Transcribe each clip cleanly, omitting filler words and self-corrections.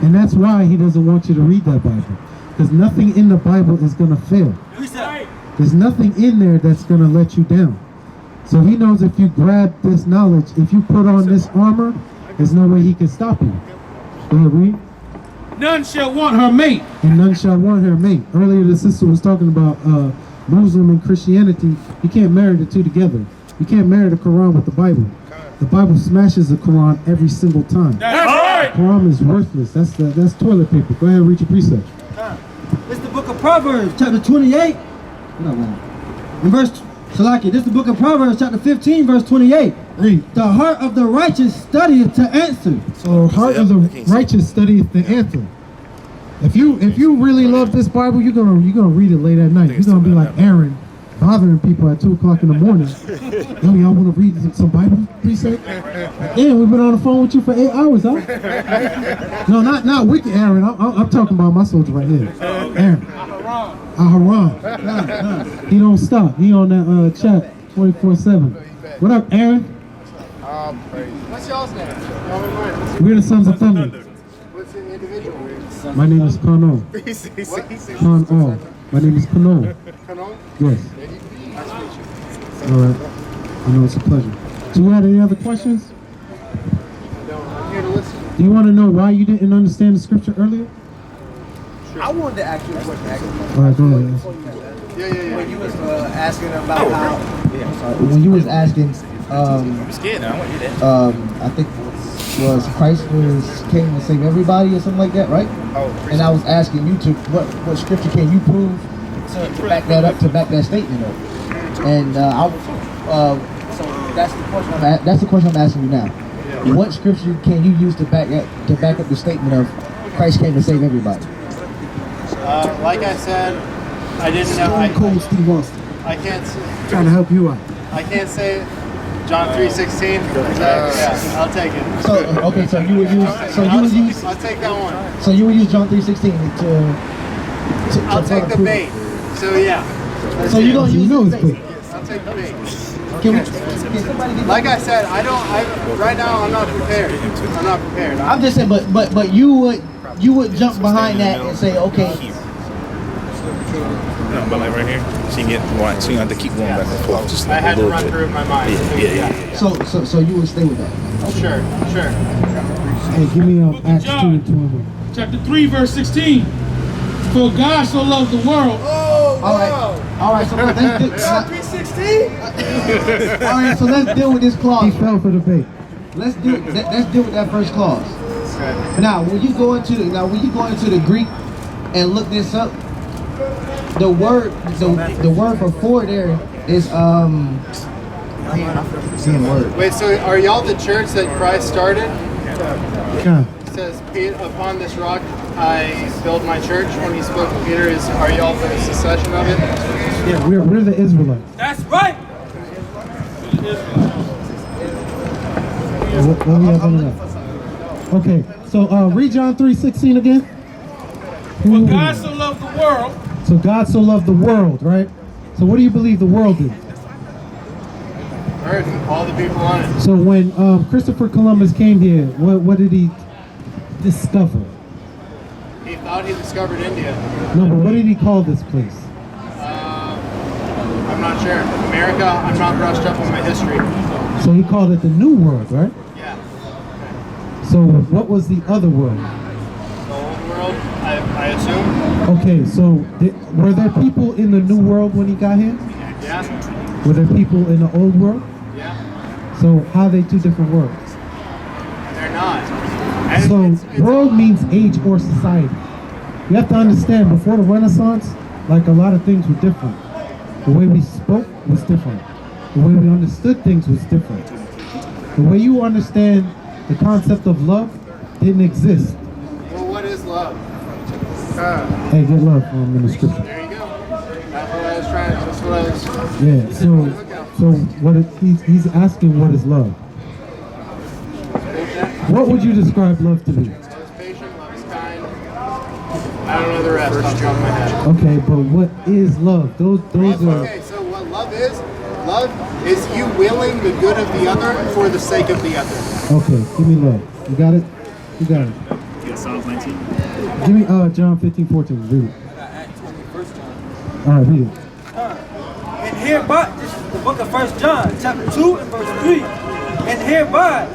And that's why he doesn't want you to read that Bible. Because nothing in the Bible is going to fail. There's nothing in there that's going to let you down. So he knows if you grab this knowledge, if you put on this armor, there's no way he can stop you. Go ahead, read. None shall want her mate. And none shall want her mate. Earlier the sister was talking about Muslim and Christianity. You can't marry the two together. You can't marry the Quran with the Bible. The Bible smashes the Quran every single time. That's right. The Quran is worthless. That's toilet paper. Go ahead and read your precept. It's the book of Proverbs, chapter 28. No, man. In verse, Salaki, this is the book of Proverbs, chapter 15, verse 28. Read. The heart of the righteous studieth to answer. So heart of the righteous studieth the answer. If you really love this Bible, you're gonna read it late at night. You're gonna be like Aaron, bothering people at 2 o'clock in the morning. Yo, y'all want to read some Bible precept? Yeah, we've been on the phone with you for 8 hours, huh? No, not wicked Aaron. I'm talking about my soldier right here, Aaron. Aharon. He don't stop. He on that chat 24/7. What up, Aaron? What's y'all's name? We're the Sons of Thunder. What's the individual? My name is Kano. Kano. My name is Kano. Kano? Yes. Nice to meet you. All right. I know it's a pleasure. Do you have any other questions? No, I'm here to listen. Do you want to know why you didn't understand the scripture earlier? I wanted to ask you a question. All right, go ahead. Yeah. When you was asking about how, when you was asking, I'm scared now. I want to hear that. I think was Christ came to save everybody or something like that, right? Oh, and I was asking you to what scripture can you prove to back that up, to back that statement up? And so that's the question I'm asking you now. What scripture can you use to back up the statement of Christ came to save everybody? Like I said, I didn't know. Cold Steve Austin. I can't say. Trying to help you out. I can't say John 3:16. Yeah, I'll take it. So okay, so you would use. I'll take that one. So you would use John 3:16 to I'll take the bait. So yeah. So you don't use the bait. I'll take the bait. Can somebody get Like I said, right now I'm not prepared. I'm not prepared. I'm just saying, but you would jump behind that and say, okay. No, but like right here, she can get one. She gonna have to keep going back and forth. Just I like had a to little run bit. through my mind. Yeah. So you would stay with that? Sure. Hey, give me Acts 2 and 21. Chapter 3, verse 16. For God so loved the world. All right. So let's do. John 3:16. All right. So let's deal with this He clause. fell for the bait. Let's deal with that first clause. Okay. Now, when you go into the Greek and look this up, the word for there is same word. Wait, so are y'all the church that Christ started? Yeah. It says, upon this rock I build my church. When he spoke to Peter, are y'all the succession of it? Yeah, we're the Israelites. That's right. What we have on that? Okay, so read John 3:16 again. For God so loved the world. So God so loved the world, right? So what do you believe the world is? Earth, all the people on it. So when Christopher Columbus came here, what did he discover? He thought he discovered India. No, but what did he call this place? I'm not sure. America, I'm not brushed up on my history. So he called it the New World, right? Yeah. So what was the other world? The old world, I assume. Okay, so were there people in the New World when he got here? Yeah. Were there people in the Old World? Yeah. So how are they two different worlds? They're not. And So it's world means age or society. You have to understand, before the Renaissance, like a lot of things were different. The way we spoke was different. The way we understood things was different. The way you understand the concept of love didn't exist. Well, what is love? Hey, get love in the scripture. There you go. That's what I was trying to. That's what I was. Yeah, so what he's asking, what is love? What would you describe love to be? Love is patient, love is kind. I don't know the rest off the top of my head. Okay, but what is love? Those are... Okay, so what love is you willing the good of the other for the sake of the other. Okay, give me love. You got it? You got it. said Psalms 19. Give me John 15:14. Read it. All right, read it. And hereby, this is the book of 1 John, chapter 2 and verse 3. And hereby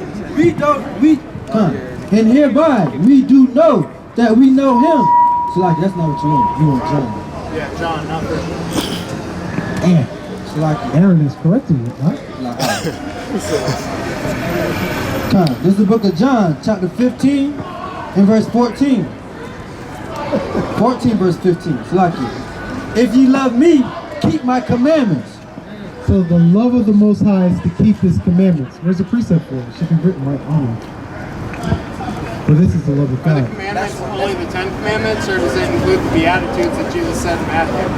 we do know that we know him. So like that's not what you want. You want John. Yeah, John, not the. And So like Aaron is correcting it, huh? this is the book of John, chapter 15 and verse 14. 14 verse 15. So like if ye love me, keep my commandments. So the love of the Most High is to keep His commandments. Where's the precept for it? It should be written right on it. But this is the love of Are the God. commandments only the 10 commandments, or does it include the Beatitudes that Jesus said in Matthew?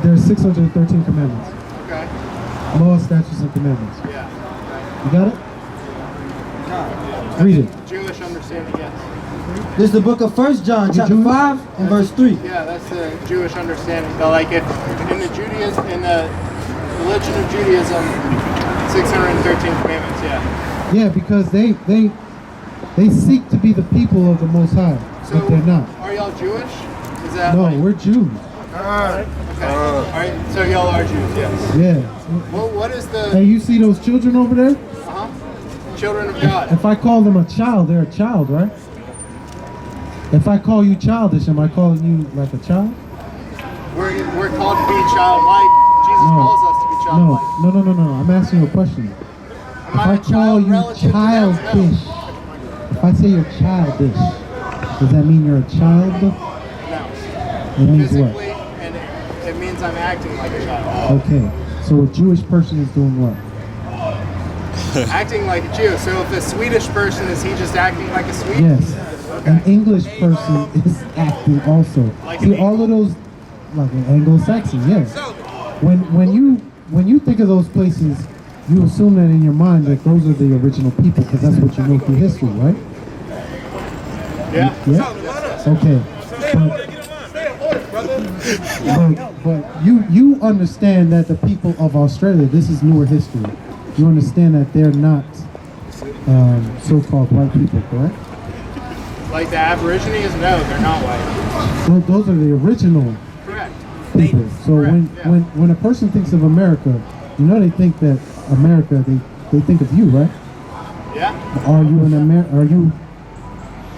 There's 613 commandments. Okay. Law, statutes, and commandments. Yeah. You got it? Read it. Jewish understanding, yes. This is the book of 1 John, chapter Jewish? 5 and verse 3. Yeah, that's the Jewish understanding. But like if in the religion of Judaism, 613 commandments, yeah. Yeah, because they seek to be the people of the Most High, So but they're not. are y'all Jewish? Is that No, like, we're Jews. okay. Alright, so y'all are Jews, yes. Yeah. Well, what is Hey, the you see those children over there? children of God? If I call them a child, they're a child, right? If I call you childish, am I calling you like a child? We're called to be childlike. Jesus calls us to be childlike. No. I'm asking you a question. If Am I I a call child you relative to them? childish, if I say you're childish, does that mean you're a child? No. It means what? Physically, and it means I'm acting like a child. Okay, so a Jewish person is doing what? Acting like a Jew. So if a Swedish person, is he just acting like a Swede? Yes. Okay. An English person is acting also. Like See, an all of those, like an Anglo-Saxon, yes. When you think of those places, you assume that in your mind that those are the original people because that's what you know through history, right? Yeah. Yeah. Okay. But you understand that the people of Australia, this is newer history. You understand that they're not so-called white people, correct? Like the Aborigines? No, they're not white. So those are the original Correct. people. So Correct, when a person thinks of America, you know they think that America, they think of you, right? Yeah. Are you are you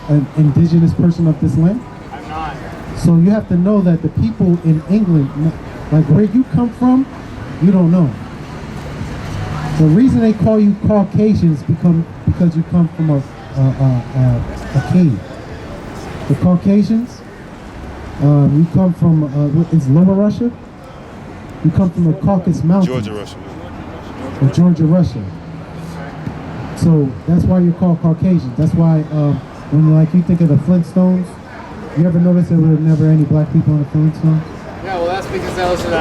an indigenous person of this land? I'm not. So you have to know that the people in England, like where you come from, you don't know. The reason they call you Caucasians because you come from a cave. The Caucasians, you come from it's Lower Russia. You come from the Caucasus Mountains. Georgia, Russia. So that's why you're called Caucasians. That's why when like you think of the Flintstones, you ever notice there were never any black people in the Flintstones? Yeah, well that's because that was an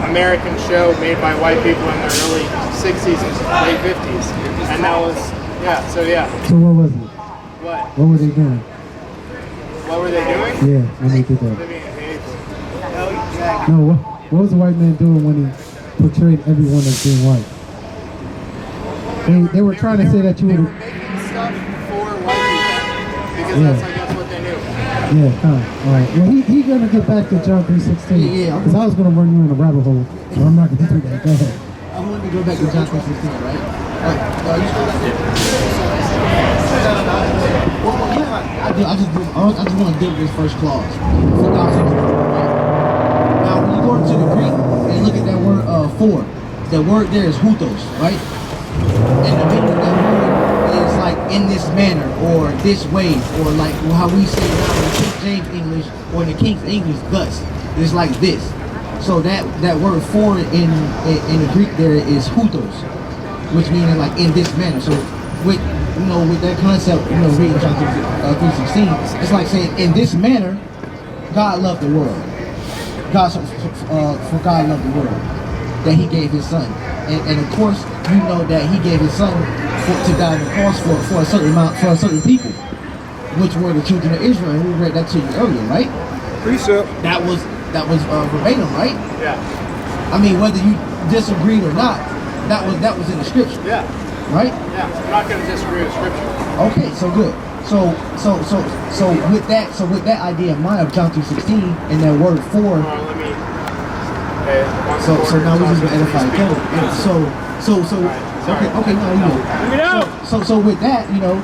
American show made by white people in their early 60s and late 50s. And that was, so what was it? What? What were they doing? What were they doing? Yeah, when they did that. Living in caves. No, what was the white man doing when he portrayed everyone as being white? They were trying to say that you They were... were making stuff for white people. Because that's, I guess, what they knew. Yeah, kind of. All right. Well, he's going to get back to John 3:16. Yeah. Because I was going to run you in a rabbit hole, but I'm not going to do that. Go ahead. I want to go back to John 3:16, right? You still there? I just want to deal with this first clause. For God's sake, right? Now, when you go into the Greek and look at that word for, the word there is hutos, right? And the meaning of that word is like in this manner or this way, or like how we say now in the King James English or in the King's English, thus. It's like this. So that word for in the Greek there is hutos, which means like in this manner. So with that concept, reading John 3:16, it's like saying in this manner, God loved the world. For God loved the world, that He gave His Son, and of course you know that He gave His Son to die on the cross for a certain amount, for a certain people, which were the children of Israel. And we read that to you earlier, right? Precept. That was verbatim, right? Yeah. I mean, whether you disagreed or not, that was in the scripture. Yeah. Right? Yeah. I'm not going to disagree with scripture. Okay, so good. So with that idea in mind of John 3:16 and that word for. Let me. So now we're just gonna edify each other. Okay, no, you know. Bring it out. So with that, you know,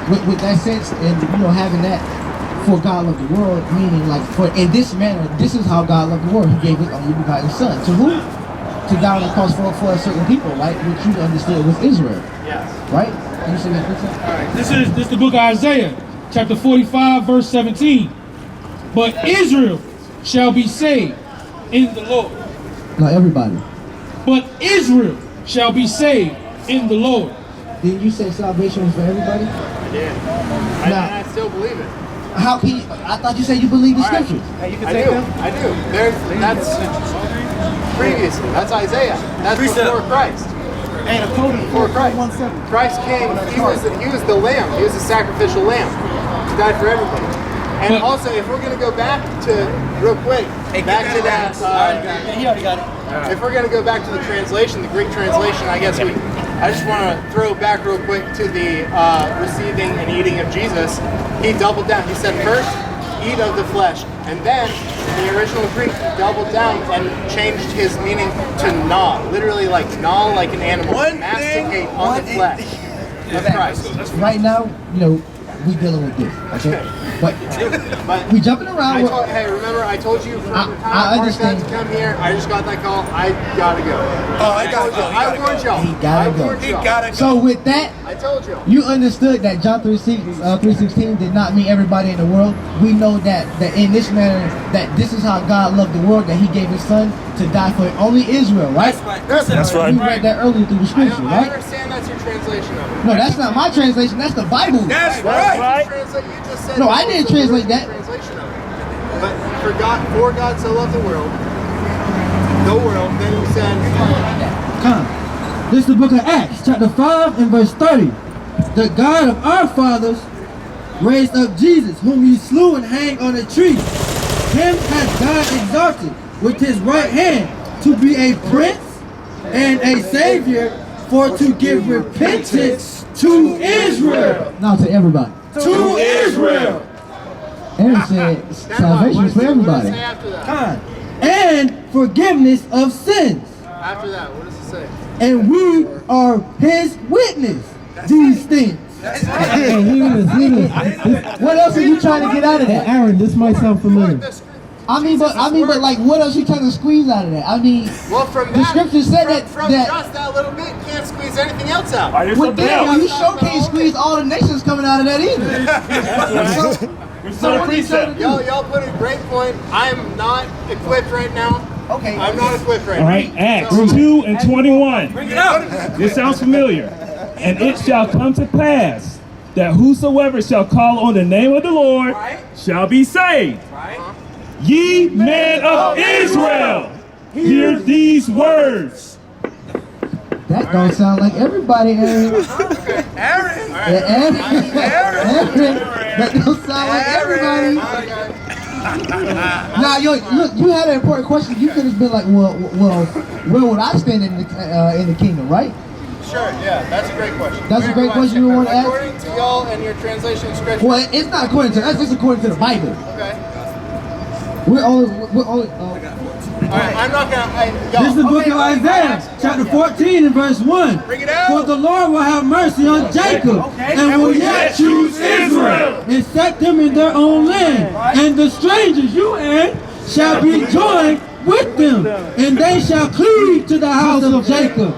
with that sense and you know having that for God loved the world, meaning like for in this manner, this is how God loved the world. He gave his only begotten Son. To who? To die on the cross for a certain people, right? Which you understood was Israel. Yes. Right? Can you see that picture? All right. This is the book of Isaiah, chapter 45, verse 17. But Israel shall be saved in the Lord. Not everybody. But Israel shall be saved in the Lord. Didn't you say salvation was for everybody? I did. Now- And I still believe it. How can you? I thought you said you believe the All right. scriptures. I do. That's previously. That's Isaiah. That's before Christ. Before Christ. Christ came. He was the lamb. He was the sacrificial lamb. He died for everybody. And also, if we're going to go back to real quick, back to that. He already got it. If we're going to go back to the translation, the Greek translation, I just want to throw back real quick to the receiving and eating of Jesus. He doubled down. He said, first, eat of the flesh. And then, in the original Greek, he doubled down and changed his meaning to gnaw. Literally like gnaw like an animal. Masticate on the flesh of Christ. Right now, you know, we dealing with this, okay? But we jumping around. Hey, remember I told you from the time I Mark got understand. to come here, I just got that call. I gotta go. I warned y'all. He gotta go. He gotta go. So with that, I told you. you understood that John 3:16 did not mean everybody in the world. We know that in this manner, that this is how God loved the world, that he gave his son to die for only Israel, right? That's right. You read that earlier through the scripture, I right? understand that's your translation of it. No, that's not my translation, that's the Bible. That's right. You just said No, I that was didn't the translate that. Translation of it. But for God so loved the world, then he said, Come. This is the book of Acts, chapter 5 and verse 30. The God of our fathers raised up Jesus, whom ye slew and hanged on a tree. Him hath God exalted with his right hand to be a prince and a savior, for to give repentance to Israel. Now to everybody. To Israel. Aaron said salvation is for everybody. Say after that. Come. And forgiveness of sins. After that, what does it say? And we are his witness. These things. Hey, hear this. What else are you trying to get out of that? Aaron, this might sound familiar. I mean, but like, what else you trying to squeeze out of that? I mean, Well, from the that, scripture said from that just that little bit, you can't squeeze anything else out. well, damn, you sure can't squeeze all the nations coming out of that either. So what are you trying to do? Y'all put a great point. I'm not equipped right now. Okay. I'm not equipped right All now. right, Acts 2 and 21. This sounds familiar. And it shall come to pass that whosoever shall call on the name of the Lord shall be saved. Ye men of Israel, hear these words. That don't sound like everybody, Aaron. Aaron. Aaron. That don't sound like everybody. Now, you had an important question. You could have been like, well, where would I stand in the kingdom, right? Sure, yeah, that's a great question. That's a great question you want to ask? According to y'all and your translation of scripture. Well, it's not according to us. It's according to the Bible. Okay. We're only. Alright, I'm not gonna. This is the book of Isaiah, chapter 14 and verse 1. Bring it out. For the Lord will have mercy on Jacob, and will yet choose Israel, and set them in their own land. And the strangers, you and, shall be joined with them, and they shall cleave to the house of Jacob.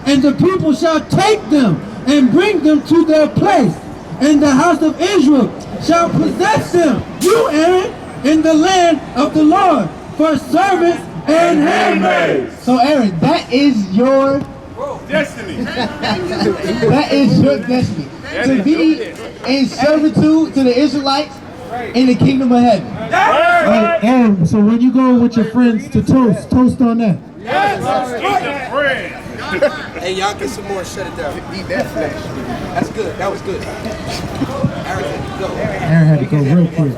And the people shall take them, and bring them to their place. And the house of Israel shall possess them, you Aaron, in the land of the Lord, for servants and handmaids. So, Aaron, that is your Destiny. that is your destiny. To be in servitude to the Israelites in the kingdom of heaven. Hey, Aaron, so when you go with your friends to toast on that. Hey, y'all get some more. Shut it down. Eat that flesh. That's good. That was good. Aaron, go. Aaron had to go real quick.